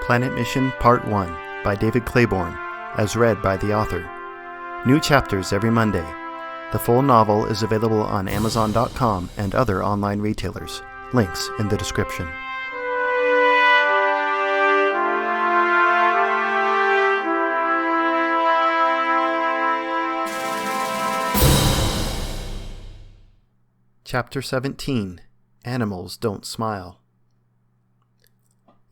Planet Mission Part 1 by David Claiborne, as read by the author. New chapters every Monday. The full novel is available on Amazon.com and other online retailers. Links in the description. Chapter 17. Animals Don't Smile.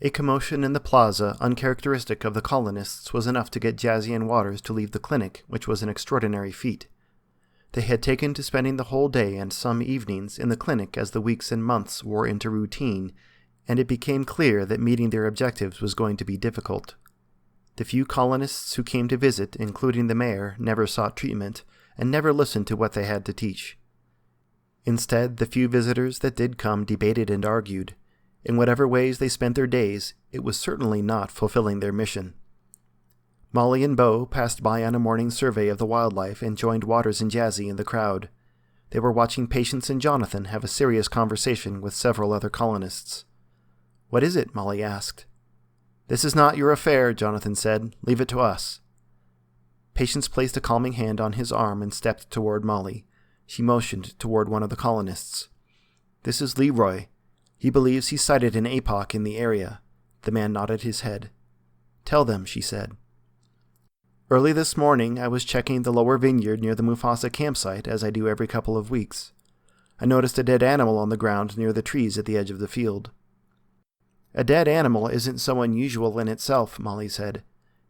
A commotion in the plaza, uncharacteristic of the colonists, was enough to get Jazzy and Waters to leave the clinic, which was an extraordinary feat. They had taken to spending the whole day and some evenings in the clinic as the weeks and months wore into routine, and it became clear that meeting their objectives was going to be difficult. The few colonists who came to visit, including the mayor, never sought treatment, and never listened to what they had to teach. Instead, the few visitors that did come debated and argued. In whatever ways they spent their days, it was certainly not fulfilling their mission. Molly and Bo passed by on a morning survey of the wildlife and joined Waters and Jazzy in the crowd. They were watching Patience and Jonathan have a serious conversation with several other colonists. "What is it?" Molly asked. "This is not your affair," Jonathan said. "Leave it to us." Patience placed a calming hand on his arm and stepped toward Molly. She motioned toward one of the colonists. "This is Leroy. He believes he sighted an APOC in the area." The man nodded his head. "Tell them," she said. "Early this morning, I was checking the lower vineyard near the Mufasa campsite, as I do every couple of weeks. I noticed a dead animal on the ground near the trees at the edge of the field." "A dead animal isn't so unusual in itself," Molly said.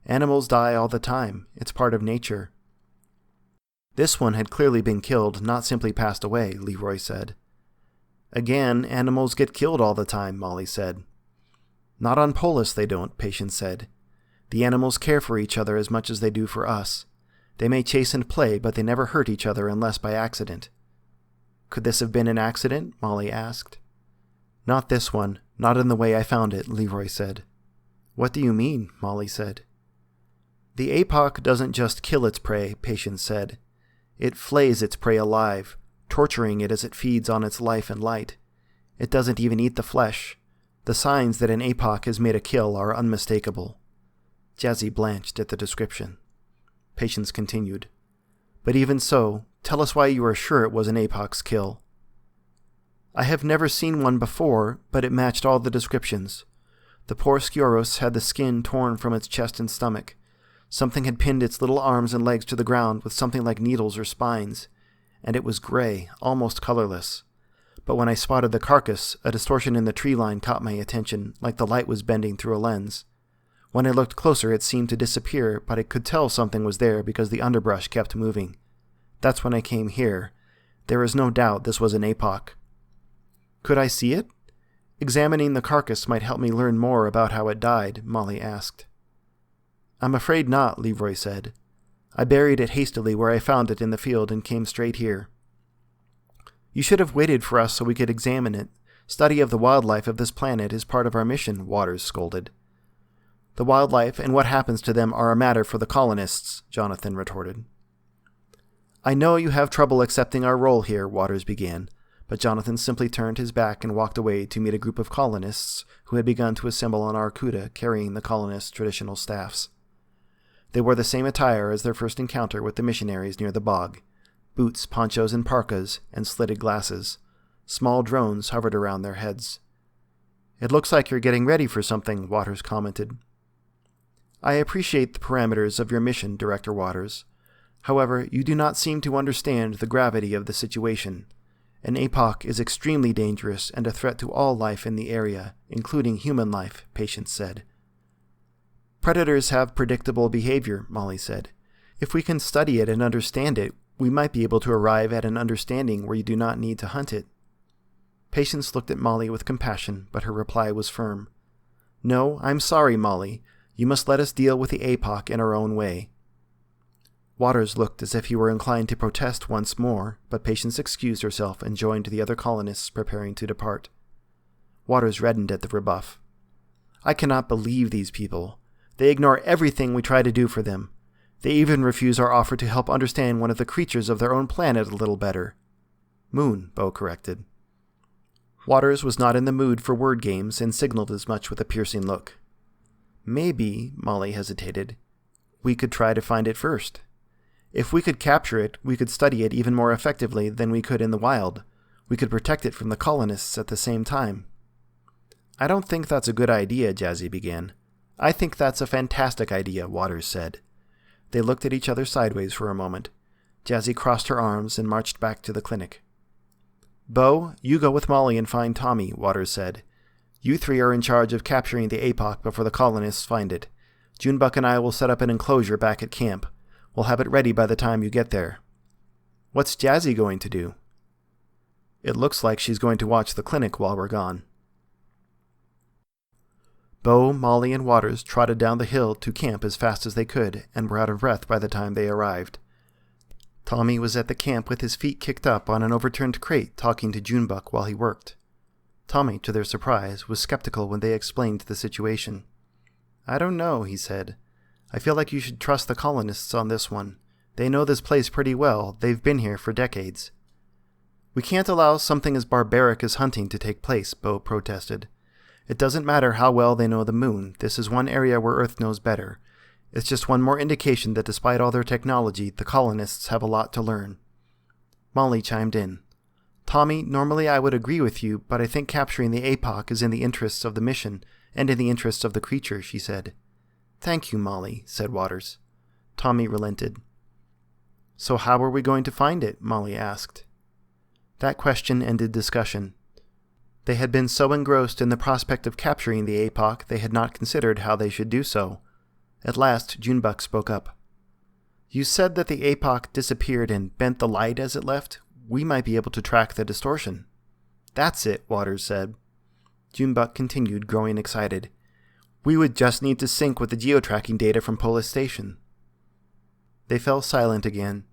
"Animals die all the time. It's part of nature." "This one had clearly been killed, not simply passed away," Leroy said. "Again, animals get killed all the time," Molly said. "Not on Polus they don't," Patience said. "The animals care for each other as much as they do for us. They may chase and play, but they never hurt each other unless by accident." "Could this have been an accident?" Molly asked. "Not this one. Not in the way I found it," Leroy said. "What do you mean?" Molly said. "The APOC doesn't just kill its prey," Patience said. "It flays its prey alive, torturing it as it feeds on its life and light. It doesn't even eat the flesh. The signs that an APOC has made a kill are unmistakable." Jazzy blanched at the description. Patience continued. "But even so, tell us why you are sure it was an APOC's kill." "I have never seen one before, but it matched all the descriptions. The poor Sciurus had the skin torn from its chest and stomach. Something had pinned its little arms and legs to the ground with something like needles or spines, and it was gray, almost colorless. But when I spotted the carcass, a distortion in the tree line caught my attention, like the light was bending through a lens. When I looked closer, it seemed to disappear, but I could tell something was there because the underbrush kept moving. That's when I came here. There is no doubt this was an APOC." "Could I see it? Examining the carcass might help me learn more about how it died," Molly asked. "I'm afraid not," Leroy said. "I buried it hastily where I found it in the field and came straight here." "You should have waited for us so we could examine it. Study of the wildlife of this planet is part of our mission," Waters scolded. "The wildlife and what happens to them are a matter for the colonists," Jonathan retorted. "I know you have trouble accepting our role here," Waters began, but Jonathan simply turned his back and walked away to meet a group of colonists who had begun to assemble on Arcuda carrying the colonists' traditional staffs. They wore the same attire as their first encounter with the missionaries near the bog: boots, ponchos, and parkas, and slitted glasses. Small drones hovered around their heads. "It looks like you're getting ready for something," Waters commented. "I appreciate the parameters of your mission, Director Waters. However, you do not seem to understand the gravity of the situation. An APOC is extremely dangerous and a threat to all life in the area, including human life," Patience said. "Predators have predictable behavior," Molly said. "If we can study it and understand it, we might be able to arrive at an understanding where you do not need to hunt it." Patience looked at Molly with compassion, but her reply was firm. "No, I'm sorry, Molly. You must let us deal with the APOC in our own way." Waters looked as if he were inclined to protest once more, but Patience excused herself and joined the other colonists preparing to depart. Waters reddened at the rebuff. "I cannot believe these people. They ignore everything we try to do for them. They even refuse our offer to help understand one of the creatures of their own planet a little better." "Moon," Bo corrected. Waters was not in the mood for word games and signaled as much with a piercing look. Maybe, Molly hesitated, we could try to find it first. If we could capture it, we could study it even more effectively than we could in the wild. We could protect it from the colonists at the same time. I don't think that's a good idea, Jazzy began. I think that's a fantastic idea, Waters said. They looked at each other sideways for a moment. Jazzy crossed her arms and marched back to the clinic. Bo, you go with Molly and find Tommy, Waters said. You three are in charge of capturing the APOC before the colonists find it. Junebuck and I will set up an enclosure back at camp. We'll have it ready by the time you get there. What's Jazzy going to do? It looks like she's going to watch the clinic while we're gone. Bo, Molly, and Waters trotted down the hill to camp as fast as they could and were out of breath by the time they arrived. Tommy was at the camp with his feet kicked up on an overturned crate talking to Junebuck while he worked. Tommy, to their surprise, was skeptical when they explained the situation. I don't know, he said. I feel like you should trust the colonists on this one. They know this place pretty well. They've been here for decades. We can't allow something as barbaric as hunting to take place, Bo protested. It doesn't matter how well they know the moon. This is one area where Earth knows better. It's just one more indication that despite all their technology, the colonists have a lot to learn. Molly chimed in. Tommy, normally I would agree with you, but I think capturing the APOC is in the interests of the mission and in the interests of the creature, she said. Thank you, Molly, said Waters. Tommy relented. So how are we going to find it? Molly asked. That question ended discussion. They had been so engrossed in the prospect of capturing the APOC they had not considered how they should do so. At last, Junebuck spoke up. You said that the APOC disappeared and bent the light as it left? We might be able to track the distortion. That's it, Waters said. Junebuck continued, growing excited. We would just need to sync with the geotracking data from Polus Station. They fell silent again.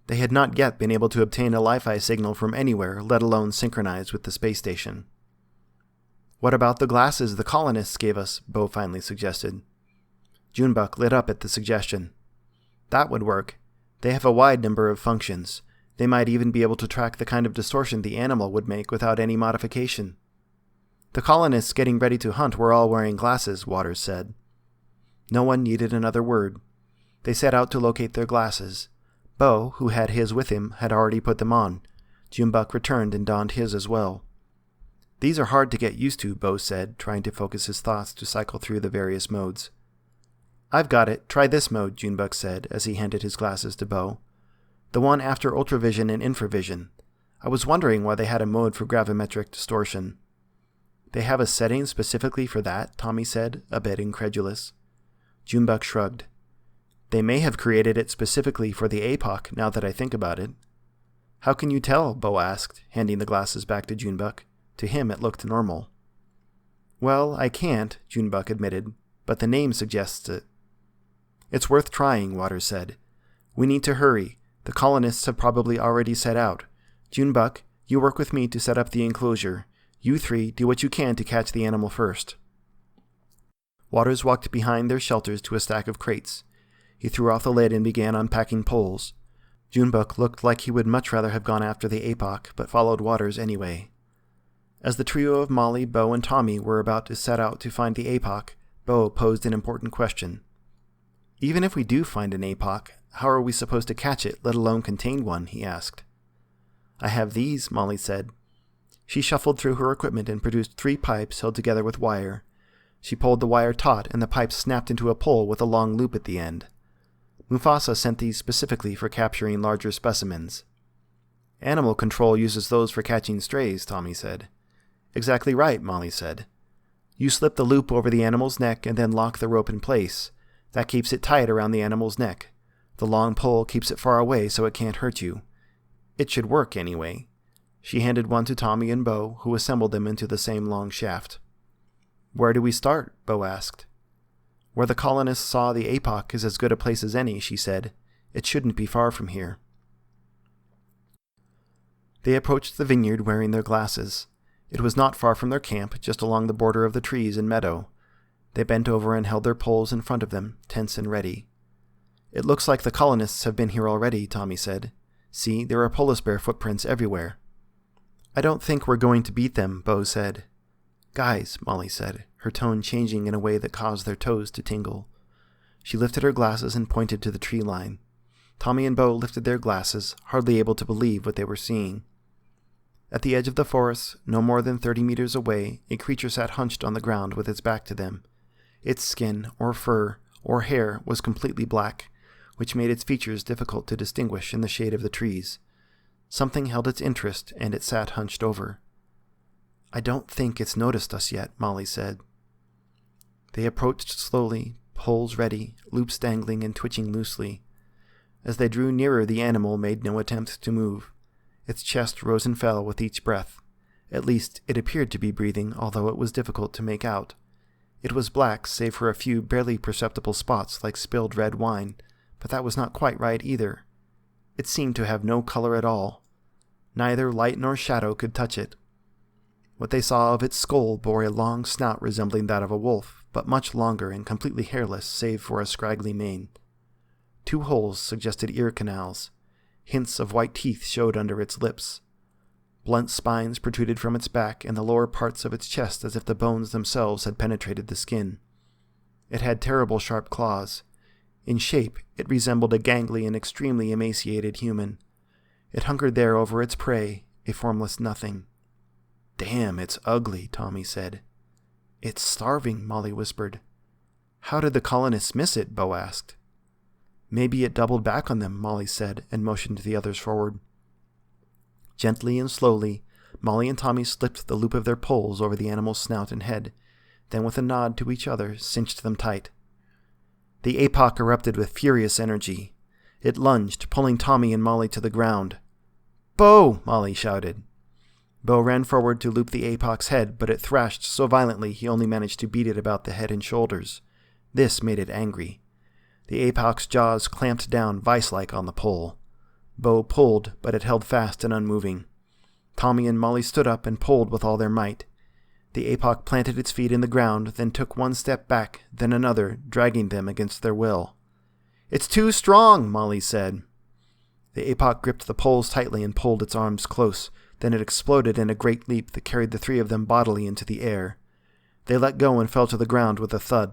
They had not yet been able to obtain a Li-Fi signal from anywhere, let alone synchronize with the space station. What about the glasses the colonists gave us? Bo finally suggested. Junebuck lit up at the suggestion. That would work. They have a wide number of functions. They might even be able to track the kind of distortion the animal would make without any modification. The colonists getting ready to hunt were all wearing glasses, Waters said. No one needed another word. They set out to locate their glasses. Bo, who had his with him, had already put them on. Junebuck returned and donned his as well. These are hard to get used to, Bo said, trying to focus his thoughts to cycle through the various modes. I've got it. Try this mode, Junebuck said, as he handed his glasses to Bo. The one after ultravision and infravision. I was wondering why they had a mode for gravimetric distortion. They have a setting specifically for that, Tommy said, a bit incredulous. Junebuck shrugged. They may have created it specifically for the APOC, now that I think about it. How can you tell? Bo asked, handing the glasses back to Junebuck. To him it looked normal. Well, I can't, Junebuck admitted, but the name suggests it. It's worth trying, Waters said. We need to hurry. The colonists have probably already set out. Junebuck, you work with me to set up the enclosure. You three do what you can to catch the animal first. Waters walked behind their shelters to a stack of crates. He threw off the lid and began unpacking poles. Junebuck looked like he would much rather have gone after the APOC, but followed Waters anyway. As the trio of Molly, Bo, and Tommy were about to set out to find the APOC, Bo posed an important question. Even if we do find an APOC, how are we supposed to catch it, let alone contain one? He asked. I have these, Molly said. She shuffled through her equipment and produced 3 pipes held together with wire. She pulled the wire taut, and the pipes snapped into a pole with a long loop at the end. Mufasa sent these specifically for capturing larger specimens. Animal control uses those for catching strays, Tommy said. Exactly right, Molly said. You slip the loop over the animal's neck and then lock the rope in place. That keeps it tight around the animal's neck. The long pole keeps it far away so it can't hurt you. It should work anyway. She handed one to Tommy and Bo, who assembled them into the same long shaft. Where do we start? Bo asked. Where the colonists saw the APOC is as good a place as any, she said. It shouldn't be far from here. They approached the vineyard wearing their glasses. It was not far from their camp, just along the border of the trees and meadow. They bent over and held their poles in front of them, tense and ready. It looks like the colonists have been here already, Tommy said. See, there are polar bear footprints everywhere. I don't think we're going to beat them, Bo said. Guys, Molly said, her tone changing in a way that caused their toes to tingle. She lifted her glasses and pointed to the tree line. Tommy and Bo lifted their glasses, hardly able to believe what they were seeing. At the edge of the forest, no more than 30 meters away, a creature sat hunched on the ground with its back to them. Its skin, or fur, or hair was completely black, which made its features difficult to distinguish in the shade of the trees. Something held its interest, and it sat hunched over. I don't think it's noticed us yet, Molly said. They approached slowly, poles ready, loops dangling and twitching loosely. As they drew nearer, the animal made no attempt to move. Its chest rose and fell with each breath. At least, it appeared to be breathing, although it was difficult to make out. It was black, save for a few barely perceptible spots like spilled red wine, but that was not quite right either. It seemed to have no color at all. Neither light nor shadow could touch it. What they saw of its skull bore a long snout resembling that of a wolf, but much longer and completely hairless save for a scraggly mane. 2 holes suggested ear canals. Hints of white teeth showed under its lips. Blunt spines protruded from its back and the lower parts of its chest as if the bones themselves had penetrated the skin. It had terrible sharp claws. In shape, it resembled a gangly and extremely emaciated human. It hungered there over its prey, a formless nothing. Damn, it's ugly, Tommy said. It's starving, Molly whispered. How did the colonists miss it? Bo asked. Maybe it doubled back on them, Molly said, and motioned the others forward. Gently and slowly, Molly and Tommy slipped the loop of their poles over the animal's snout and head, then with a nod to each other, cinched them tight. The APOC erupted with furious energy. It lunged, pulling Tommy and Molly to the ground. Bo! Molly shouted. Bo ran forward to loop the APOC's head, but it thrashed so violently he only managed to beat it about the head and shoulders. This made it angry. The APOC's jaws clamped down vice-like on the pole. Bo pulled, but it held fast and unmoving. Tommy and Molly stood up and pulled with all their might. The APOC planted its feet in the ground, then took one step back, then another, dragging them against their will. It's too strong, Molly said. The APOC gripped the poles tightly and pulled its arms close. Then it exploded in a great leap that carried the 3 of them bodily into the air. They let go and fell to the ground with a thud.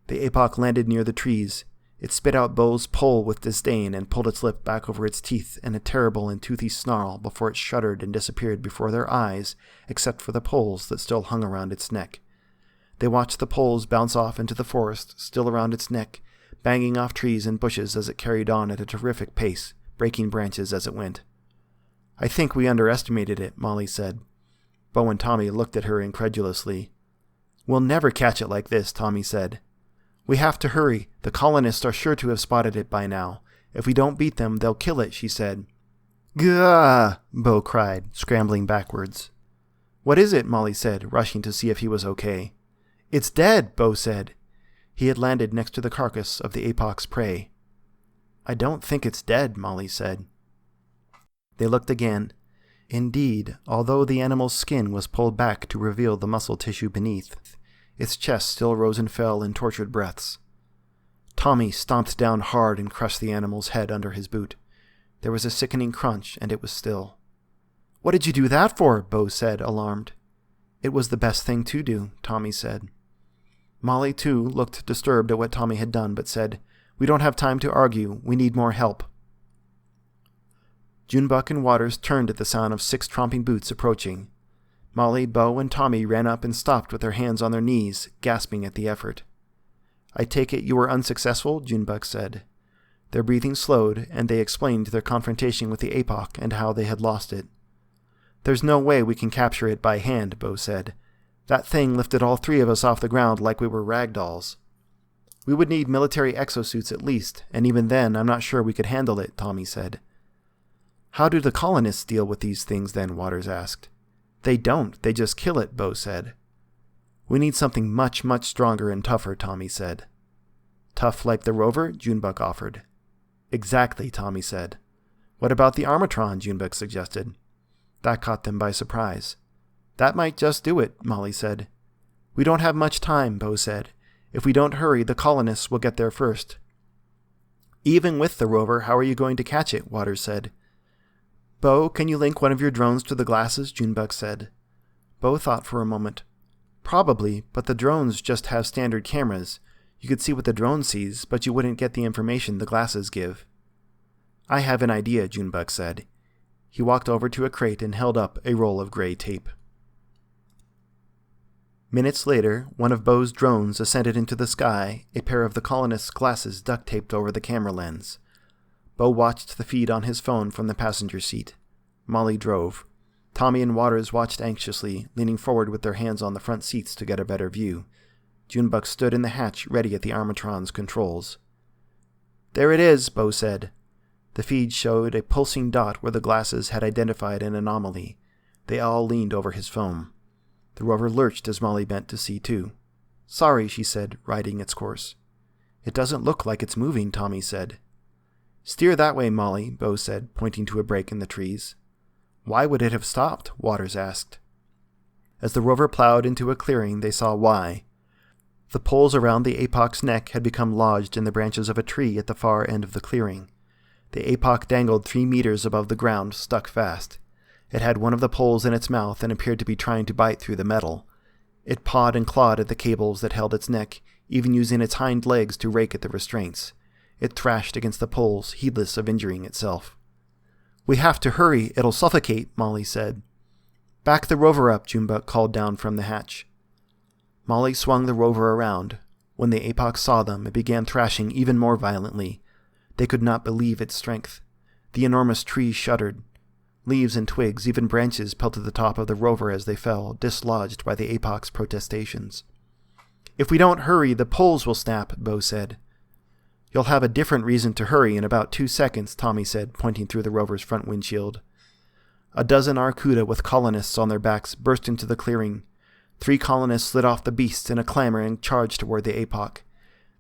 The APOC landed near the trees. It spit out Bo's pole with disdain and pulled its lip back over its teeth in a terrible and toothy snarl before it shuddered and disappeared before their eyes, except for the poles that still hung around its neck. They watched the poles bounce off into the forest, still around its neck, banging off trees and bushes as it carried on at a terrific pace, breaking branches as it went. I think we underestimated it, Molly said. Bo and Tommy looked at her incredulously. We'll never catch it like this, Tommy said. We have to hurry. The colonists are sure to have spotted it by now. If we don't beat them, they'll kill it, she said. Gah! Bo cried, scrambling backwards. What is it? Molly said, rushing to see if he was okay. It's dead, Bo said. He had landed next to the carcass of the APOC's prey. I don't think it's dead, Molly said. They looked again. Indeed, although the animal's skin was pulled back to reveal the muscle tissue beneath, its chest still rose and fell in tortured breaths. Tommy stomped down hard and crushed the animal's head under his boot. There was a sickening crunch, and it was still. What did you do that for? Bo said, alarmed. It was the best thing to do, Tommy said. Molly, too, looked disturbed at what Tommy had done, but said, We don't have time to argue. We need more help. Junebug and Waters turned at the sound of 6 tromping boots approaching. Molly, Bo, and Tommy ran up and stopped with their hands on their knees, gasping at the effort. I take it you were unsuccessful, Junebug said. Their breathing slowed, and they explained their confrontation with the APOC and how they had lost it. There's no way we can capture it by hand, Bo said. That thing lifted all 3 of us off the ground like we were rag dolls. We would need military exosuits at least, and even then I'm not sure we could handle it, Tommy said. How do the colonists deal with these things then? Waters asked. They don't, they just kill it, Bo said. We need something much, much stronger and tougher, Tommy said. Tough like the rover? Junebug offered. Exactly, Tommy said. What about the Armatron? Junebug suggested. That caught them by surprise. That might just do it, Molly said. We don't have much time, Bo said. If we don't hurry, the colonists will get there first. Even with the rover, how are you going to catch it? Waters said. Bo, can you link one of your drones to the glasses? Junebug said. Bo thought for a moment. Probably, but the drones just have standard cameras. You could see what the drone sees, but you wouldn't get the information the glasses give. I have an idea, Junebug said. He walked over to a crate and held up a roll of gray tape. Minutes later, one of Bo's drones ascended into the sky, a pair of the colonists' glasses duct-taped over the camera lens. Bo watched the feed on his phone from the passenger seat. Molly drove. Tommy and Waters watched anxiously, leaning forward with their hands on the front seats to get a better view. Junebug stood in the hatch, ready at the Armatron's controls. "There it is," Bo said. The feed showed a pulsing dot where the glasses had identified an anomaly. They all leaned over his phone. The rover lurched as Molly bent to see too. "Sorry," she said, riding its course. "It doesn't look like it's moving," Tommy said. "Steer that way, Molly," Bo said, pointing to a break in the trees. "Why would it have stopped?" Waters asked. As the rover plowed into a clearing, they saw why. The poles around the apoc's neck had become lodged in the branches of a tree at the far end of the clearing. The apoc dangled 3 meters above the ground, stuck fast. It had one of the poles in its mouth and appeared to be trying to bite through the metal. It pawed and clawed at the cables that held its neck, even using its hind legs to rake at the restraints. It thrashed against the poles, heedless of injuring itself. "We have to hurry, it'll suffocate," Molly said. "Back the rover up," Junebug called down from the hatch. Molly swung the rover around. When the apoc saw them, it began thrashing even more violently. They could not believe its strength. The enormous tree shuddered. Leaves and twigs, even branches, pelted the top of the rover as they fell, dislodged by the apoc's protestations. "If we don't hurry, the poles will snap," Bo said. "You'll have a different reason to hurry in about 2 seconds, Tommy said, pointing through the rover's front windshield. A dozen Arcuda with colonists on their backs burst into the clearing. 3 colonists slid off the beasts in a clamor and charged toward the apoc.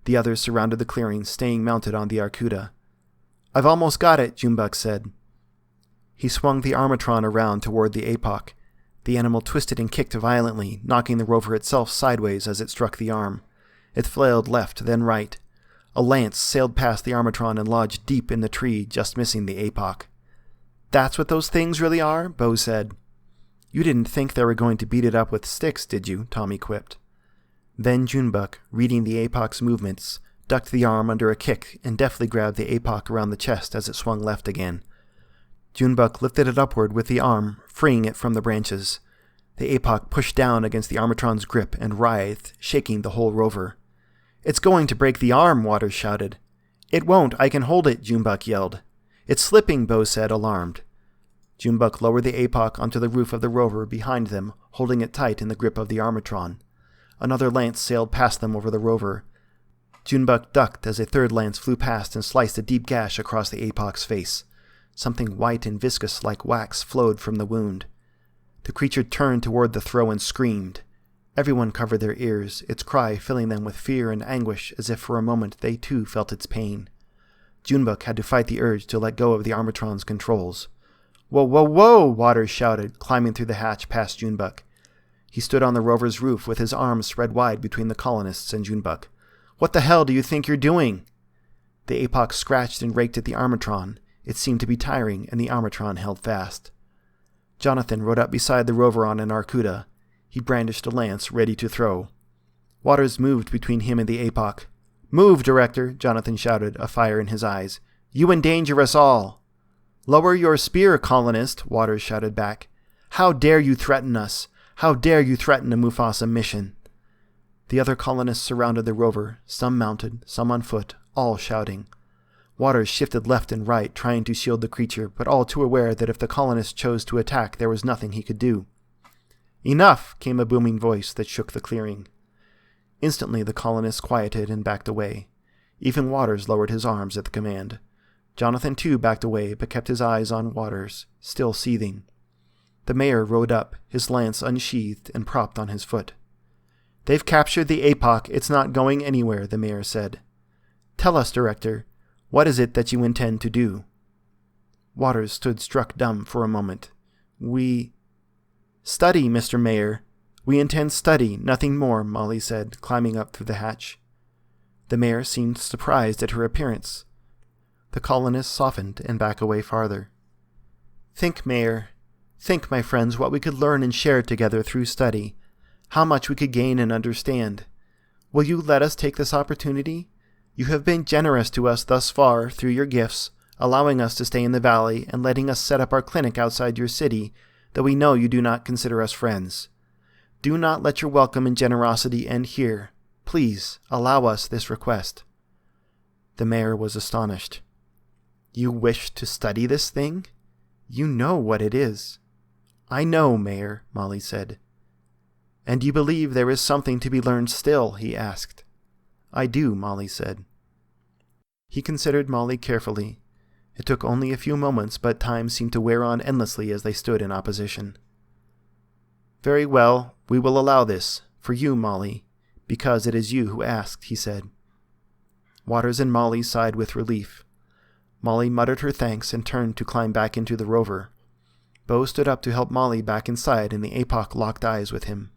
The others surrounded the clearing, staying mounted on the Arcuda. "I've almost got it," Junebug said. He swung the Armatron around toward the apoc. The animal twisted and kicked violently, knocking the rover itself sideways as it struck the arm. It flailed left, then right. A lance sailed past the Armatron and lodged deep in the tree, just missing the apoc. "That's what those things really are?" Bo said. "You didn't think they were going to beat it up with sticks, did you?" Tommy quipped. Then Junebug, reading the apoc's movements, ducked the arm under a kick and deftly grabbed the apoc around the chest as it swung left again. Junebug lifted it upward with the arm, freeing it from the branches. The apoc pushed down against the Armatron's grip and writhed, shaking the whole rover. "It's going to break the arm," Waters shouted. "It won't, I can hold it," Junebug yelled. "It's slipping," Bo said, alarmed. Junebug lowered the apoc onto the roof of the rover behind them, holding it tight in the grip of the Armatron. Another lance sailed past them over the rover. Junebug ducked as a third lance flew past and sliced a deep gash across the apoc's face. Something white and viscous like wax flowed from the wound. The creature turned toward the throw and screamed. Everyone covered their ears, its cry filling them with fear and anguish as if for a moment they too felt its pain. Junebug had to fight the urge to let go of the Armatron's controls. "Whoa, whoa, whoa!" Waters shouted, climbing through the hatch past Junebug. He stood on the rover's roof with his arms spread wide between the colonists and Junebug. "What the hell do you think you're doing?" The apoc scratched and raked at the Armatron. It seemed to be tiring, and the Armatron held fast. Jonathan rode up beside the rover on an Arcuda. He brandished a lance, ready to throw. Waters moved between him and the apoc. "Move, Director!" Jonathan shouted, a fire in his eyes. "You endanger us all!" "Lower your spear, colonist!" Waters shouted back. "How dare you threaten us? How dare you threaten a Mufasa mission?" The other colonists surrounded the rover, some mounted, some on foot, all shouting. Waters shifted left and right, trying to shield the creature, but all too aware that if the colonists chose to attack, there was nothing he could do. "Enough!" came a booming voice that shook the clearing. Instantly the colonists quieted and backed away. Even Waters lowered his arms at the command. Jonathan too backed away, but kept his eyes on Waters, still seething. The mayor rode up, his lance unsheathed and propped on his foot. "They've captured the apoc. It's not going anywhere," the mayor said. "Tell us, Director, what is it that you intend to do?" Waters stood struck dumb for a moment. "We—" "Study, Mr. Mayor. We intend study, nothing more," Molly said, climbing up through the hatch. The mayor seemed surprised at her appearance. The colonists softened and backed away farther. "Think, Mayor. Think, my friends, what we could learn and share together through study. How much we could gain and understand. Will you let us take this opportunity? You have been generous to us thus far through your gifts, allowing us to stay in the valley and letting us set up our clinic outside your city, though we know you do not consider us friends. Do not let your welcome and generosity end here. Please, allow us this request." The mayor was astonished. "You wish to study this thing? You know what it is." "I know, Mayor," Molly said. "And you believe there is something to be learned still?" he asked. "I do," Molly said. He considered Molly carefully. It took only a few moments, but time seemed to wear on endlessly as they stood in opposition. "Very well, we will allow this, for you, Molly, because it is you who asked," he said. Waters and Molly sighed with relief. Molly muttered her thanks and turned to climb back into the rover. Bo stood up to help Molly back inside, and the APOC locked eyes with him.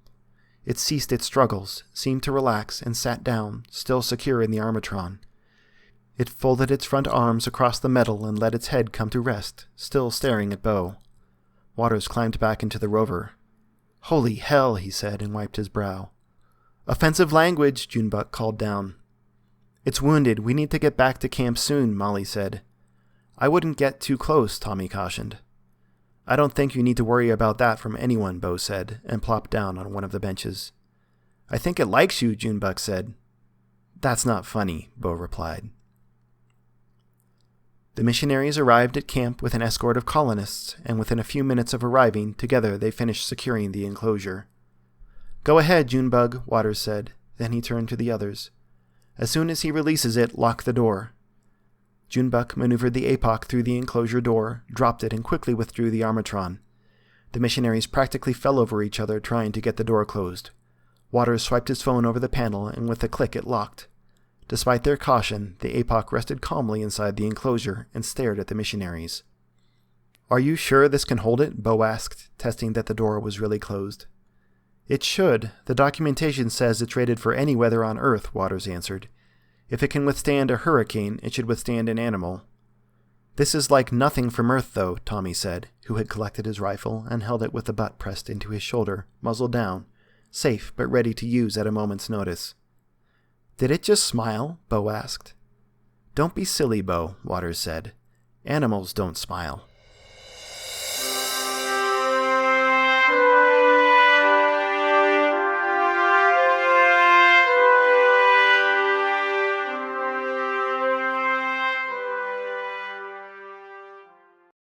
It ceased its struggles, seemed to relax, and sat down, still secure in the armatron. It folded its front arms across the metal and let its head come to rest, still staring at Bo. Waters climbed back into the rover. "Holy hell," he said, and wiped his brow. "Offensive language," Junebug called down. "It's wounded. We need to get back to camp soon," Molly said. "I wouldn't get too close," Tommy cautioned. "I don't think you need to worry about that from anyone," Bo said, and plopped down on one of the benches. "I think it likes you," Junebug said. "That's not funny," Bo replied. The missionaries arrived at camp with an escort of colonists, and within a few minutes of arriving, together they finished securing the enclosure. "Go ahead, Junebug," Waters said. Then he turned to the others. "As soon as he releases it, lock the door." Junebug maneuvered the APOC through the enclosure door, dropped it, and quickly withdrew the armatron. The missionaries practically fell over each other trying to get the door closed. Waters swiped his phone over the panel, and with a click it locked. Despite their caution, the APOC rested calmly inside the enclosure and stared at the missionaries. "Are you sure this can hold it?" Bo asked, testing that the door was really closed. "It should. The documentation says it's rated for any weather on Earth," Waters answered. "If it can withstand a hurricane, it should withstand an animal." "This is like nothing from Earth, though," Tommy said, who had collected his rifle and held it with the butt pressed into his shoulder, muzzle down, safe but ready to use at a moment's notice. "Did it just smile?" Bo asked. "Don't be silly, Bo," Waters said. "Animals don't smile."